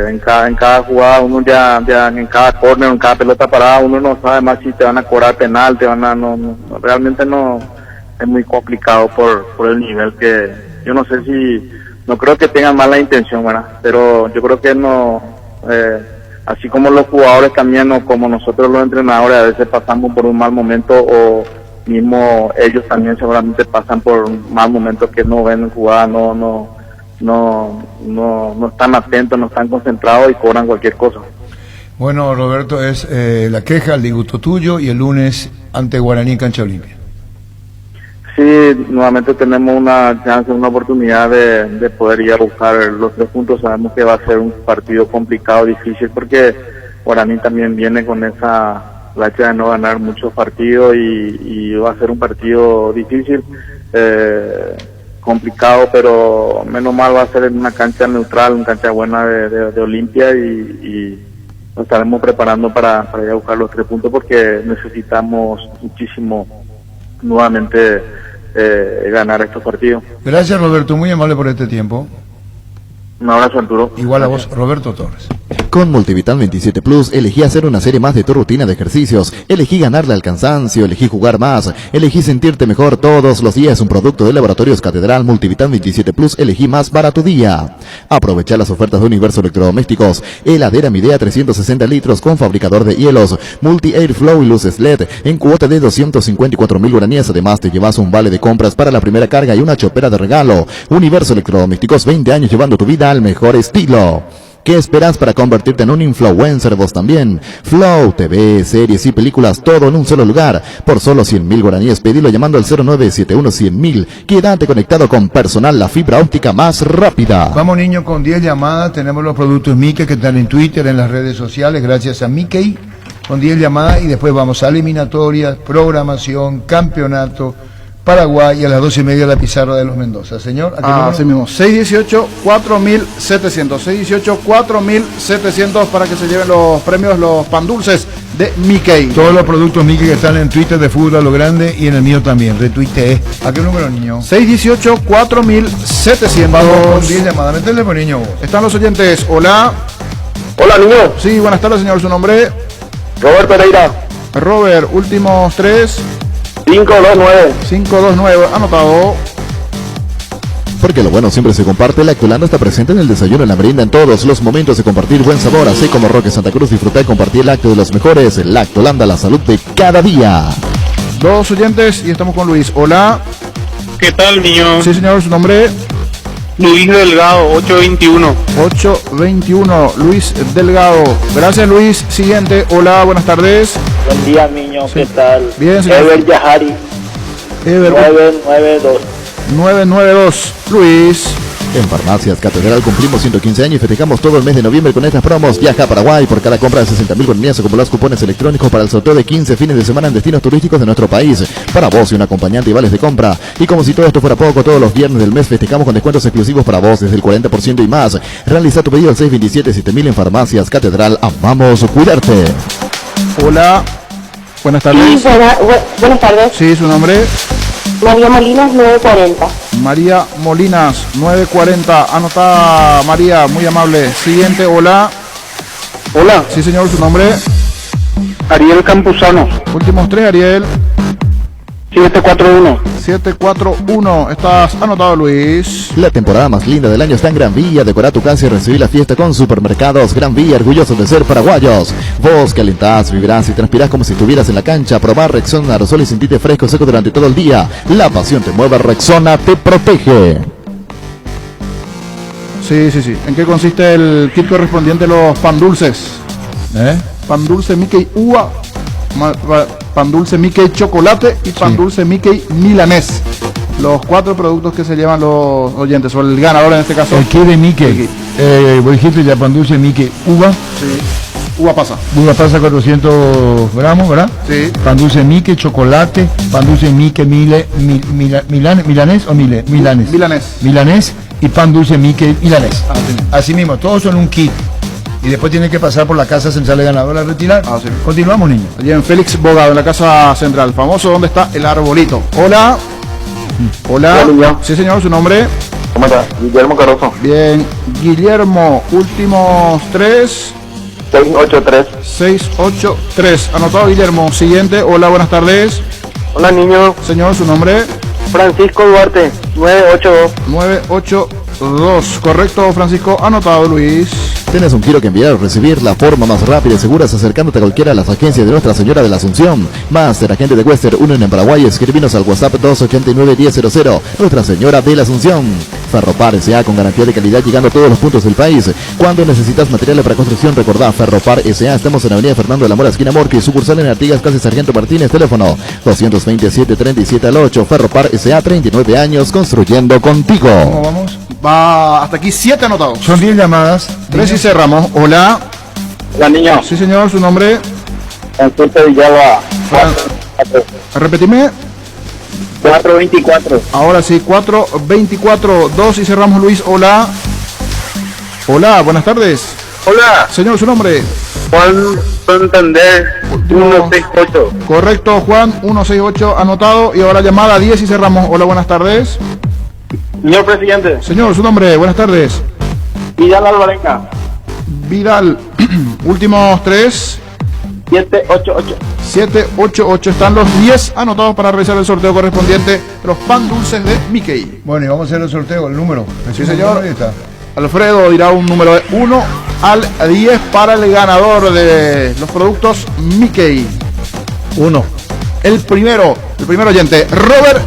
en cada jugada uno ya en cada córner, en cada pelota parada, uno no sabe más si te van a cobrar penal, realmente no, es muy complicado por el nivel que yo no sé si, no creo que tengan mala intención, ¿verdad? Pero yo creo que no, así como los jugadores también, o como nosotros los entrenadores a veces pasamos por un mal momento, o mismo ellos también seguramente pasan por un mal momento que no ven jugada, no están atentos, no están concentrados y cobran cualquier cosa. Bueno, Roberto, es la queja, el disgusto tuyo, y el lunes ante Guaraní Cancha Olimpia. Sí, nuevamente tenemos una chance, una oportunidad de poder ir a buscar los 3 puntos. Sabemos que va a ser un partido complicado, difícil, porque Guaraní también viene con esa racha de no ganar muchos partidos y va a ser un partido difícil, complicado, pero menos mal va a ser en una cancha neutral, una cancha buena de Olimpia, y nos estaremos preparando para ir a buscar los 3 puntos, porque necesitamos muchísimo nuevamente ganar estos partidos. Gracias, Roberto, muy amable por este tiempo. Un abrazo, Arturo. Igual a vos, Roberto Torres. Con Multivital 27 Plus, elegí hacer una serie más de tu rutina de ejercicios, elegí ganarle al cansancio, elegí jugar más, elegí sentirte mejor todos los días. Un producto de Laboratorios Catedral. Multivital 27 Plus, elegí más para tu día. Aprovecha las ofertas de Universo Electrodomésticos. Heladera Midea 360 litros con fabricador de hielos, Multi Airflow y luces LED en cuota de 254.000 guaraníes. Además te llevas un vale de compras para la primera carga y una chopera de regalo. Universo Electrodomésticos, 20 años llevando tu vida al mejor estilo. ¿Qué esperas para convertirte en un influencer vos también? Flow, TV, series y películas, todo en un solo lugar. Por solo 100.000 guaraníes, pedilo llamando al 0971-100.000. Quédate conectado con Personal, la fibra óptica más rápida. Vamos, niños, con 10 llamadas. Tenemos los productos Mickey que están en Twitter, en las redes sociales, gracias a Mickey. Con 10 llamadas y después vamos a eliminatorias, programación, campeonato, Paraguay, y a las 12:30 la pizarra de los Mendoza. Señor, ¿a qué número? Así mismo, 618-4700, 618-4700 para que se lleven los premios, los pan dulces de Mickey. Todos los productos Mickey que están en Twitter de Fútbol a lo Grande y en el mío también, retuiteé. ¿A qué número, niño? 618-4700. Vamos con 10 llamadas, métele por niño vos. Están los oyentes, hola. Hola, niño. Sí, buenas tardes, señor, su nombre. Robert Pereira. Robert, últimos 3. 529. 529, anotado. Porque lo bueno siempre se comparte. Lactolanda está presente en el desayuno, en la merienda, en todos los momentos de compartir buen sabor. Así como Roque Santa Cruz, disfrutar y compartir el lácteo de los mejores. Lactolanda, la salud de cada día. Dos oyentes y estamos con Luis. Hola. ¿Qué tal, niño? Sí, señor, su nombre. Luis Delgado, 821. 821, Luis Delgado. Gracias, Luis. Siguiente. Hola, buenas tardes. Buen día, niño. ¿Qué tal? Bien, señor. Ever Yahari. Ever 992. 992, Luis. En Farmacias Catedral cumplimos 115 años y festejamos todo el mes de noviembre con estas promos. Viaja a Paraguay por cada compra de 60.000 guaraníes, acumulados cupones electrónicos para el sorteo de 15 fines de semana en destinos turísticos de nuestro país. Para vos y un acompañante y vales de compra. Y como si todo esto fuera poco, todos los viernes del mes festejamos con descuentos exclusivos para vos desde el 40% y más. Realiza tu pedido al 627-7000 en Farmacias Catedral. Amamos cuidarte. Hola. Buenas tardes. Sí, buenas tardes. Sí, su nombre. María Molinas, 940. María Molinas, 940. Anotada, María, muy amable. Siguiente, hola. Hola. Sí, señor, su nombre. Ariel Campuzano. Últimos 3, Ariel. 741. 741. Estás anotado, Luis. La temporada más linda del año está en Gran Vía. Decora tu casa y recibí la fiesta con Supermercados Gran Vía, orgullosos de ser paraguayos. Vos que alentás, vibrás y transpirás como si estuvieras en la cancha. Probar Rexona aerosol y sentirte fresco seco durante todo el día. La pasión te mueve, Rexona te protege. Sí. ¿En qué consiste el kit correspondiente a los pan dulces? Pan dulce Mickey uva, pan dulce Mickey chocolate y pan dulce Mickey milanés. Los 4 productos que se llevan los oyentes, o el ganador en este caso. El kit de Mickey. Vos dijiste ya pan dulce Mickey uva. Sí. Uva pasa. Uva pasa 400 gramos, ¿verdad? Sí. Pan dulce Mickey chocolate. Pan dulce Mickey milanés o milanes. Milanés y pan dulce Mickey milanés. Así mismo, todos son un kit. Y después tienen que pasar por la casa central de ganador a retirar. Sí. Continuamos, niños. Allí en Félix Bogado, en la casa central, famoso, donde está el arbolito. Hola. Hola. Sí, señor, su nombre. ¿Cómo está? Guillermo Caroso. Bien, Guillermo, últimos 3. 683. 683. Anotado, Guillermo. Siguiente. Hola, buenas tardes. Hola, niño. Señor, su nombre. Francisco Duarte, 982. 982. Correcto, Francisco. Anotado, Luis. ¿Tienes un kilo que enviar o recibir? La forma más rápida y segura es acercándote a cualquiera de las agencias de Nuestra Señora de la Asunción. Master, agente de Western, uno en Paraguay. Escribinos al WhatsApp 289-1000. Nuestra Señora de la Asunción. Ferropar S.A. con garantía de calidad llegando a todos los puntos del país. Cuando necesitas materiales para construcción, recordá Ferropar S.A. Estamos en Avenida Fernando de la Mora, esquina Morqui, sucursal en Artigas, casi Sargento Martínez, teléfono 227-37 Ferropar S.A. 39 años construyendo contigo. ¿Cómo vamos? Va hasta aquí 7 anotados. Son 10 llamadas. 3 y cerramos. Hola. Hola, niño. Sí, señor, su nombre. Francisco Villalba. Repetime. 424. Ahora sí, 424. 2 y cerramos, Luis. Hola. Hola, buenas tardes. Hola. Señor, su nombre. Juan Santander, 168. Correcto, Juan, 168, anotado. Y ahora llamada 10 y cerramos. Hola, buenas tardes. Señor presidente. Señor, su nombre, buenas tardes. Vidal Alvarenga. Vidal. Últimos 3. 788. 788. Están los 10 anotados para realizar el sorteo correspondiente de los pan dulces de Mickey. Bueno, y vamos a hacer el sorteo, el número. Sí, señor. Ahí está. Alfredo dirá un número de 1 al 10 para el ganador de los productos Mickey. 1. El primero oyente, Robert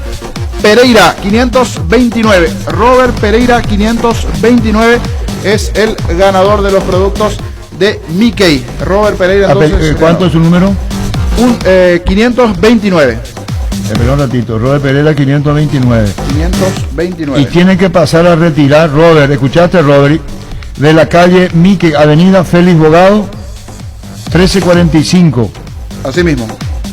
Pereira, 529. Robert Pereira, 529 es el ganador de los productos de Mickey. Robert Pereira, entonces. ¿Cuánto es su número? 529. Espera un ratito, Robert Pereira 529. 529. Y tiene que pasar a retirar, Robert, ¿escuchaste, Robert? De la calle Mickey, avenida Félix Bogado, 1345. Así mismo.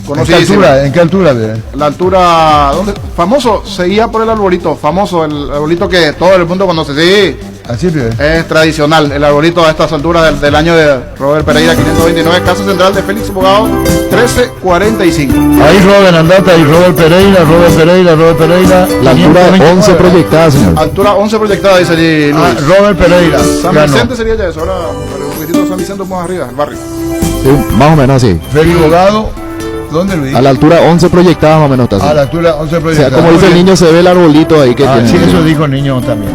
¿En qué altura? ¿En qué altura? La altura, ¿dónde? Famoso, seguía por el arbolito, famoso, el arbolito que todo el mundo conoce, sí. Así es tradicional, el arbolito a estas alturas del año de Robert Pereira, 529, Casa Central de Félix Bogado, 1345. Ahí Robert, andate ahí, Robert Pereira. La altura 11 proyectada, señor. Altura 11 proyectada, dice allí Luis. Robert Pereira. San Vicente sería ya eso, ahora un poquitito de San Vicente más arriba, el barrio. Sí, más o menos así. Félix Bogado. ¿Dónde, Luis? A la altura 11 proyectada más o menos está así. A la altura 11 proyectada. O sea, como dice el niño, se ve el arbolito ahí que tiene. Sí, eso dijo el niño también.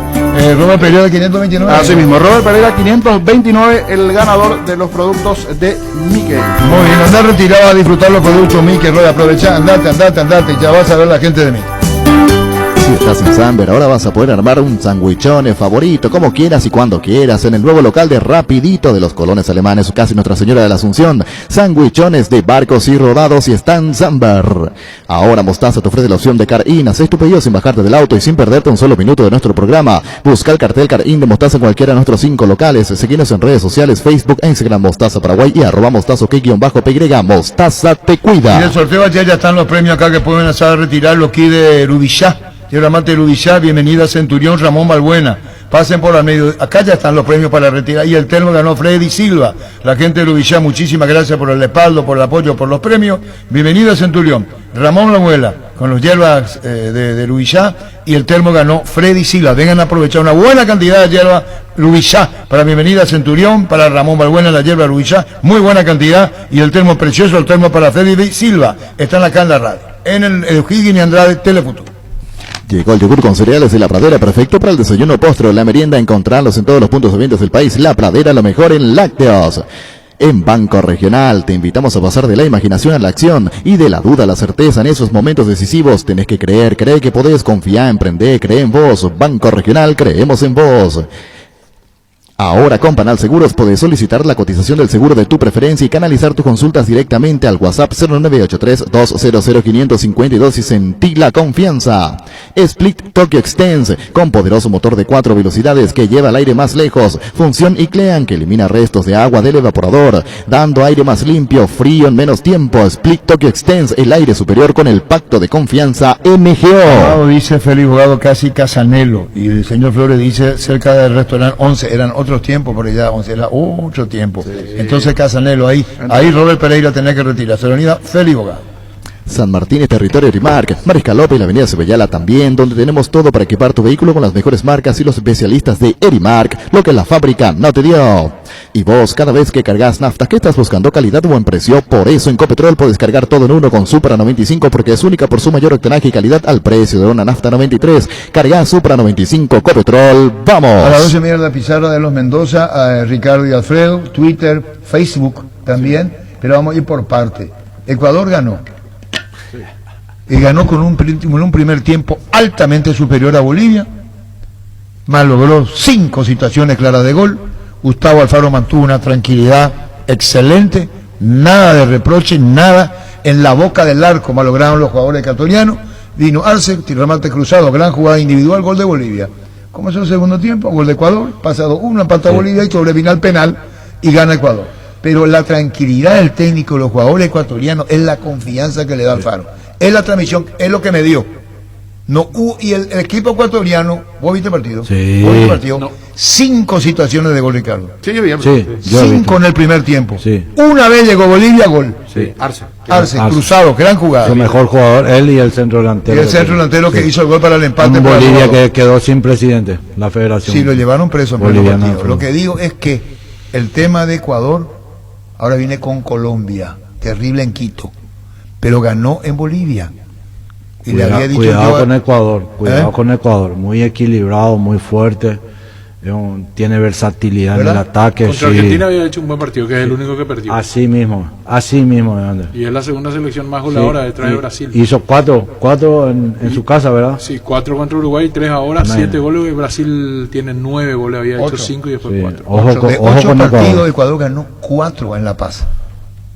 Robert Pereira 529. Así mismo, Robert Pereira 529, el ganador de los productos de Mickey. Muy bien, andá retirado a disfrutar los productos Mickey, Robert, aprovechá, andate, ya vas a ver la gente de Mickey. Si estás en Samber, ahora vas a poder armar un sandwichone favorito, como quieras y cuando quieras, en el nuevo local de Rapidito de los Colones Alemanes, casi Nuestra Señora de la Asunción. Sandwichones de barcos y rodados y está en Samber. Ahora Mostaza te ofrece la opción de Car-In. Haz tu pedido sin bajarte del auto y sin perderte un solo minuto de nuestro programa. Busca el cartel Car-In de Mostaza en cualquiera de nuestros 5 locales. Seguinos en redes sociales, Facebook e Instagram, Mostaza Paraguay y @mostazo_PY. Mostaza te cuida. Y el sorteo ayer ya están los premios acá que pueden hacer a retirar los kits de Rubillá. Tierra Amante de Rubillá, bienvenida Centurión Ramón Balbuena. Pasen por al medio. Acá ya están los premios para retirar. Y el termo ganó Freddy Silva. La gente de Rubillá, muchísimas gracias por el respaldo, por el apoyo, por los premios. Bienvenida Centurión. Ramón Balbuena, con los hierbas de Rubillá. Y el termo ganó Freddy Silva. Vengan a aprovechar una buena cantidad de hierba Rubillá. Para bienvenida Centurión, para Ramón Balbuena, la hierba Rubillá. Muy buena cantidad. Y el termo precioso, el termo para Freddy Silva. Están acá en la radio. En el O'Higgins y Andrade Telefuturo. Llegó el yogur con cereales de La Pradera, perfecto para el desayuno, postre o la merienda. Encontrarlos en todos los puntos de venta del país. La Pradera, lo mejor en lácteos. En Banco Regional te invitamos a pasar de la imaginación a la acción y de la duda a la certeza. En esos momentos decisivos tenés que creer, cree que podés, confiar, emprender, cree en vos. Banco Regional, creemos en vos. Ahora con Panal Seguros podés solicitar la cotización del seguro de tu preferencia y canalizar tus consultas directamente al WhatsApp 0983-200-552 y sentí la confianza. Split Tokyo Extends, con poderoso motor de 4 velocidades que lleva el aire más lejos. Función Iclean, que elimina restos de agua del evaporador, dando aire más limpio, frío en menos tiempo. Split Tokyo Extends, el aire superior con el pacto de confianza MGO. Dice Félix Bogado casi Casanelo. Y el señor Flores dice cerca del restaurante 11. Eran otros tiempos, porque ya 11 era otro tiempo. Sí. Entonces Casanelo, ahí Robert Pereira tenía que retirarse. La avenida Félix Bogado. San Martín es territorio Erimark, Mariscal López y la avenida Cebellala también, donde tenemos todo para equipar tu vehículo con las mejores marcas y los especialistas de Erimark, lo que la fábrica no te dio. Y vos, cada vez que cargas nafta, ¿qué estás buscando? Calidad o buen precio. Por eso en Copetrol puedes cargar todo en uno con Supra 95, porque es única por su mayor octanaje y calidad al precio de una nafta 93. Carga Supra 95 Copetrol, ¡vamos! A las 12 de la pizarra de los Mendoza, a Ricardo y Alfredo, Twitter, Facebook también, pero vamos a ir por parte. Ecuador ganó. Y ganó con un primer tiempo altamente superior a Bolivia, más logró 5 situaciones claras de gol. Gustavo Alfaro mantuvo una tranquilidad excelente, nada de reproche, nada en la boca del arco, más lograron los jugadores ecuatorianos. Dino Arce, tirramate cruzado, gran jugada individual, gol de Bolivia. Comenzó el segundo tiempo, gol de Ecuador, pasado 1, empata Bolivia y sobre final penal y gana Ecuador. Pero la tranquilidad del técnico, los jugadores ecuatorianos, es la confianza que le da Alfaro. Es la transmisión, es lo que me dio. No hubo, y el equipo ecuatoriano, ¿vos viste el partido? Sí. ¿Vos viste el partido? No. 5 situaciones de gol, Ricardo. Sí, yo vi. Sí, yo he 5 visto. en el primer tiempo. Sí. Una vez llegó Bolivia, gol. Sí. Arce. Arce, cruzado, gran jugada. Su mejor jugador, él y el centro Y delantero. el centro delantero que Sí. hizo el gol para el empate. En por Bolivia Aguado. que quedó sin presidente, la federación. Sí, lo llevaron preso en pleno Boliviana. partido. Lo que digo es que el tema de Ecuador ahora viene con Colombia, terrible en Quito, pero ganó en Bolivia. Y le había dicho Cuidado yo, con Ecuador, cuidado ¿Eh? con Ecuador, muy equilibrado, muy fuerte, tiene versatilidad en el ¿verdad? ataque. Contra Sí. Argentina había hecho un buen partido, que es el único que perdió. Así mismo, Ander. Y es la segunda selección más goleadora detrás de Brasil. Hizo cuatro en su casa, ¿verdad? Sí, 4 contra Uruguay, 3 ahora, Amén. 7 goles. Brasil tiene 9 goles, había hecho 8. 5 y después Sí. 4. Ojo de con 8 Ecuador. partidos, Ecuador ganó 4 en La Paz.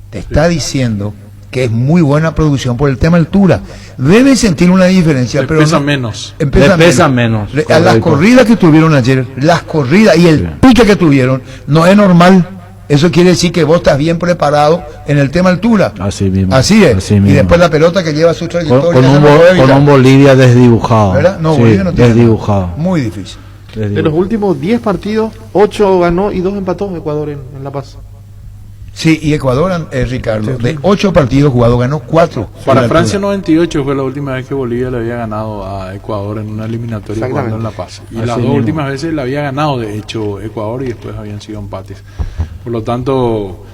Te está diciendo que es muy buena producción por el tema altura. Debe sentir una diferencia, Le pero pesa no- menos. Le pesa menos, A las correcto. corridas que tuvieron ayer, las corridas y el pique que tuvieron, no es normal. Eso quiere decir que vos estás bien preparado en el tema altura. Así mismo. Así es. Así Y mismo. después la pelota que lleva su trayectoria. Con ya no lo puede con evitar. un Bolivia desdibujado. ¿Verdad? No, Sí, Bolivia no tiene desdibujado. nada. Muy difícil. De los últimos 10 partidos, 8 ganó y 2 empató Ecuador en La Paz. Sí, y Ecuador, Ricardo, de 8 partidos jugados, ganó 4. Para Francia 98 fue la última vez que Bolivia le había ganado a Ecuador en una eliminatoria Exactamente. jugando en La Paz. Y Así las dos mismo. últimas veces le había ganado, de hecho, Ecuador y después habían sido empates. Por lo tanto,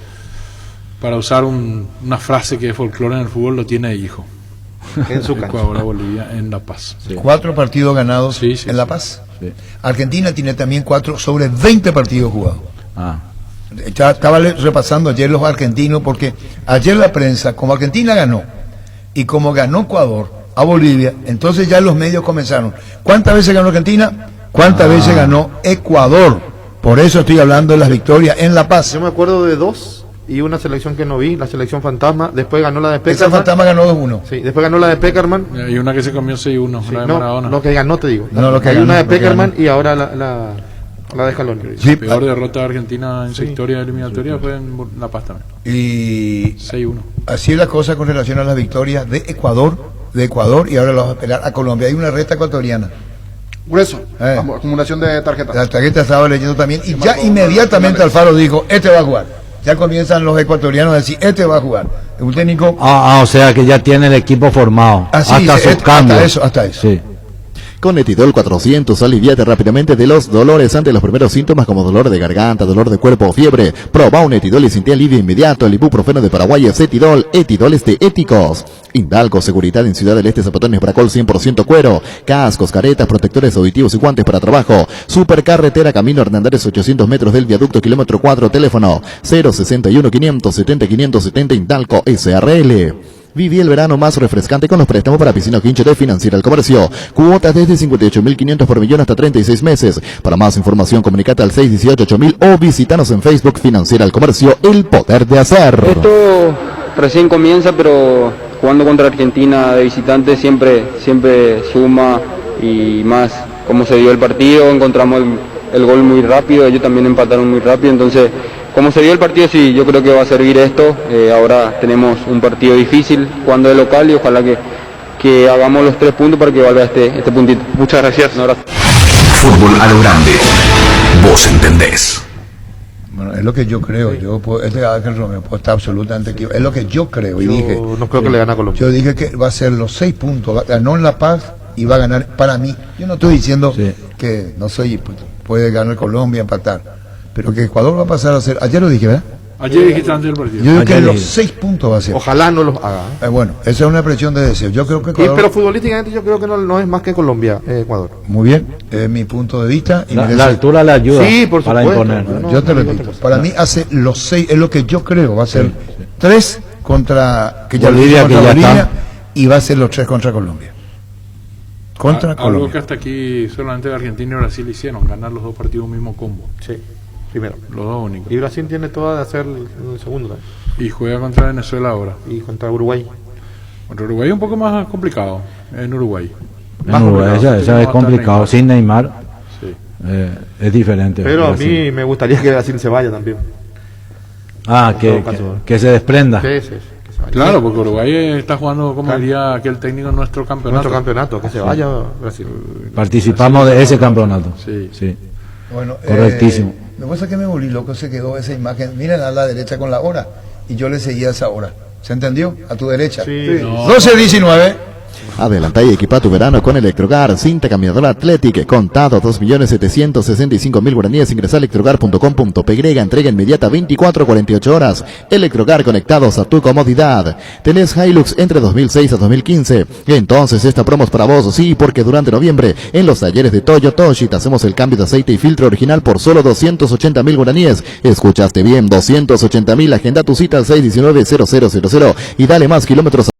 para usar una frase que es folclore en el fútbol, lo tiene de hijo. En su cancha. Ecuador a Bolivia en La Paz. 4 partidos ganados Sí, sí, en La sí. Paz. Argentina tiene también 4 sobre 20 partidos jugados. Ah. Estaba repasando ayer los argentinos porque ayer la prensa, como Argentina ganó y como ganó Ecuador a Bolivia, entonces ya los medios comenzaron. ¿Cuántas veces ganó Argentina? ¿Cuántas veces ganó Ecuador? Por eso estoy hablando de las victorias en La Paz. Yo me acuerdo de 2 y una selección que no vi, la selección fantasma. Después ganó la de Esa Peckerman. fantasma ganó 2-1. Sí, después ganó la de Peckerman. Y una que se comió 6-1, Sí, la de no, Maradona. lo que ganó, te digo. No, lo que Hay ganó, una de lo que Peckerman ganó. y ahora la de Scaloni. Sí, Peor derrota de Argentina en su historia eliminatoria fue en La Paz también. y 6-1. así es la cosa con relación a las victorias de Ecuador, y ahora las vamos a esperar a Colombia. Hay una reta ecuatoriana. Grueso. Eh. Acumulación de tarjetas. La tarjeta estaba leyendo también y ya inmediatamente Alfaro dijo, este va a jugar. Ya comienzan los ecuatorianos a decir, este va a jugar. Un técnico, O sea que ya tiene el equipo formado. así hasta dice, sus cambios. hasta eso. Sí. Con Etidol 400, aliviate rápidamente de los dolores ante los primeros síntomas como dolor de garganta, dolor de cuerpo o fiebre. Proba un Etidol y sentí alivio inmediato. El ibuprofeno de Paraguay es Etidol. Etidol es de Éticos. Indalco, seguridad en Ciudad del Este, zapatones Bracol 100% cuero. Cascos, caretas, protectores auditivos y guantes para trabajo. Supercarretera Camino Hernandez, 800 metros del viaducto, kilómetro 4, teléfono 061 570 570 Indalco SRL. Viví el verano más refrescante con los préstamos para piscina Quincho de Financiera al Comercio. Cuotas desde 58.500 por millón hasta 36 meses. Para más información, comunicate al 618-8000 o visítanos en Facebook Financiera al Comercio, el poder de hacer. Esto recién comienza, pero jugando contra Argentina de visitante siempre suma, y más como se dio el partido, encontramos el gol muy rápido, ellos también empataron muy rápido, entonces como se dio el partido, sí, yo creo que va a servir esto. Ahora tenemos un partido difícil jugando de local y ojalá que hagamos los 3 puntos para que valga este puntito. Muchas gracias. Un abrazo. Fútbol a lo grande. Vos entendés. Bueno, es lo que yo creo. Ángel Romero está absolutamente equivocado. Es lo que yo creo. Y Yo dije, no creo que le gane a Colombia. yo dije que va a ser los 6 puntos. Ganó en La Paz y va a ganar para mí. Yo no estoy diciendo que no soy, puede ganar Colombia, empatar. Pero que Ecuador va a pasar a ser. Ayer lo dije, ¿verdad? Ayer dijiste antes del partido. Yo digo que Ayer los dije. 6 puntos va a ser. Ojalá no los haga. Bueno, esa es una expresión de deseo. Yo creo que Sí, Ecuador. pero futbolísticamente yo creo que no es más que Colombia, Ecuador. Muy bien, es mi punto de vista. Y La altura le ayuda Sí, por para supuesto. imponer. yo te repito, para mí hace los 6, es lo que yo creo, va a ser 3 contra que ya lo Bolivia, hizo contra que ya Bolivia, está. y va a ser los 3 contra Colombia. Contra Algo que Colombia. hasta aquí solamente Argentina y Brasil hicieron, ganar los 2 partidos un mismo combo. Sí, primero. Los 2 únicos. Y Brasil tiene toda de hacer el segundo también. Y juega contra Venezuela ahora. Y contra Uruguay. Contra Uruguay un poco más complicado, en Uruguay. En Uruguay, esa es complicado. Sin Neymar Sí. es diferente. Pero a Brasil. mí me gustaría que Brasil se vaya también. Que se desprenda. Sí, que se vaya. Claro, porque Uruguay está jugando, como diría aquel técnico, nuestro campeonato. Que se vaya a Brasil. Participamos de ese campeonato. Sí. Bueno, correctísimo. Lo que pasa es que me volví loco, se quedó esa imagen. Miren a la derecha con la hora. Y yo le seguía esa hora. ¿Se entendió? A tu derecha. Sí. No. 12:19. Adelanta y equipa tu verano con Electrogar, cinta caminadora Athletic, contado 2.765.000 guaraníes. Ingresa a electrogar.com.py, entrega inmediata 24 a 48 horas. Electrogar, conectados a tu comodidad. Tenés Hilux entre 2006 a 2015. Entonces esta promo es para vos, sí, porque durante noviembre en los talleres de Toyotoshi te hacemos el cambio de aceite y filtro original por solo 280.000 guaraníes. Escuchaste bien, 280.000. Agenda tu cita al 619-0000 y dale más kilómetros.